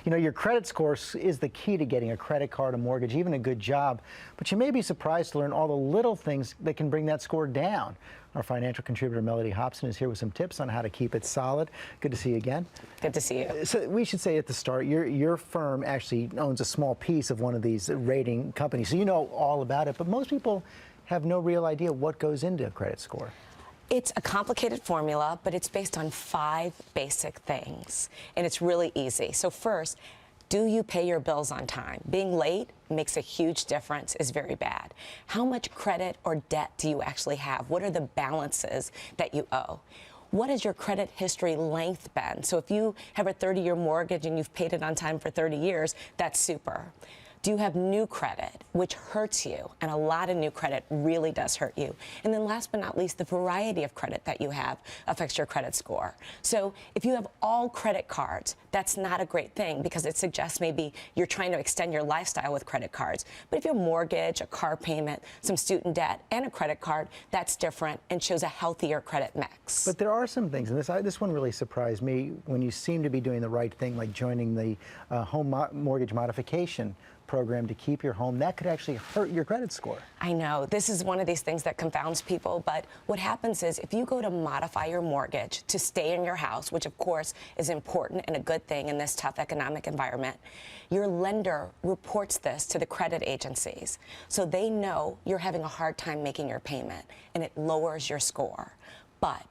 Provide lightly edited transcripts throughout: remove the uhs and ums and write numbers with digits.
You know, your credit score is the key to getting a credit card, a mortgage, even a good job. But you may be surprised to learn all the little things that can bring that score down. Our financial contributor, Mellody Hobson, is here with some tips on how to keep it solid. Good to see you again. Good to see you. So we should say at the start, your firm actually owns a small piece of one of these rating companies, so you know all about it. But most people have no real idea what goes into a credit score. It's a complicated formula, but it's based on 5 basic things, and it's really easy. So first, do you pay your bills on time? Being late makes a huge difference, is very bad. How much credit or debt do you actually have? What are the balances that you owe? What has your credit history length been? So if you have a 30-year mortgage and you've paid it on time for 30 years, that's super. Do you have new credit, which hurts you? And a lot of new credit really does hurt you. And then last but not least, the variety of credit that you have affects your credit score. So if you have all credit cards, that's not a great thing because it suggests maybe you're trying to extend your lifestyle with credit cards. But if you have a mortgage, a car payment, some student debt, and a credit card, that's different and shows a healthier credit mix. But there are some things, and this one really surprised me when you seem to be doing the right thing, like joining the home mortgage modification program to keep your home. That could actually hurt your credit score. I know. This is one of these things that confounds people, but what happens is if you go to modify your mortgage to stay in your house, which of course is important and a good thing in this tough economic environment, your lender reports this to the credit agencies. So they know you're having a hard time making your payment, and it lowers your score. But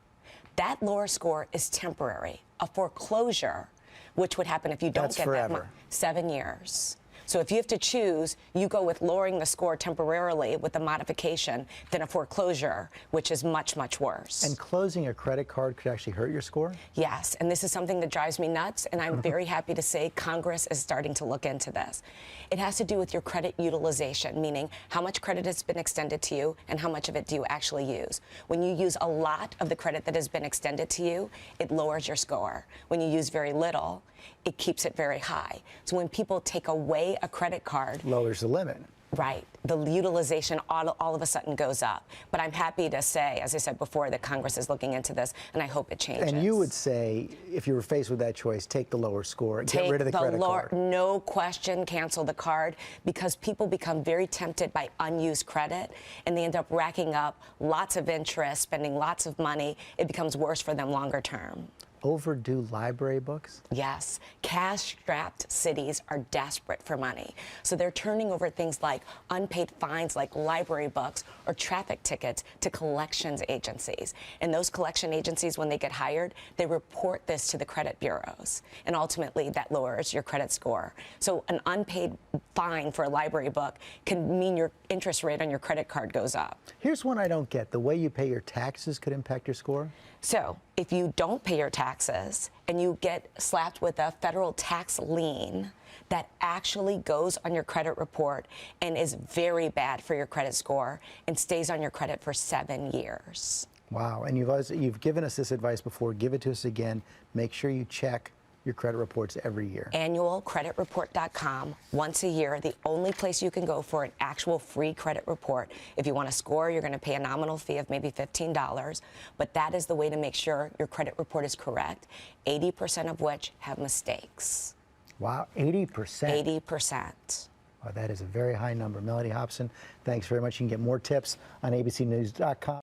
that lower score is temporary. A foreclosure, which would happen if you don't get that money, 7 years. So if you have to choose, you go with lowering the score temporarily with the modification than a foreclosure, which is much, much worse. And closing a credit card could actually hurt your score? Yes, and this is something that drives me nuts, and I'm very happy to say Congress is starting to look into this. It has to do with your credit utilization, meaning how much credit has been extended to you and how much of it do you actually use. When you use a lot of the credit that has been extended to you, it lowers your score. When you use very little, it keeps it very high. So when people take away a credit card, lowers the limit. Right. The utilization all of a sudden goes up. But I'm happy to say, as I said before, that Congress is looking into this, and I hope it changes. And you would say, if you were faced with that choice, take the lower score, get rid of the credit card. No question, cancel the card, because people become very tempted by unused credit, and they end up racking up lots of interest, spending lots of money. It becomes worse for them longer term. Overdue library books? Yes. Cash-strapped cities are desperate for money. So they're turning over things like unpaid fines like library books or traffic tickets to collections agencies. And those collection agencies, when they get hired, they report this to the credit bureaus. And ultimately, that lowers your credit score. So an unpaid fine for a library book can mean your interest rate on your credit card goes up. Here's one I don't get. The way you pay your taxes could impact your score? So if you don't pay your taxes and you get slapped with a federal tax lien, that actually goes on your credit report and is very bad for your credit score and stays on your credit for 7 years. Wow. And you've given us this advice before. Give it to us again. Make sure you check your credit reports every year. Annualcreditreport.com, once a year, the only place you can go for an actual free credit report. If you want to score, you're going to pay a nominal fee of maybe $15, but that is the way to make sure your credit report is correct, 80% of which have mistakes. Wow, 80%? 80%. Wow, that is a very high number. Mellody Hobson, thanks very much. You can get more tips on abcnews.com.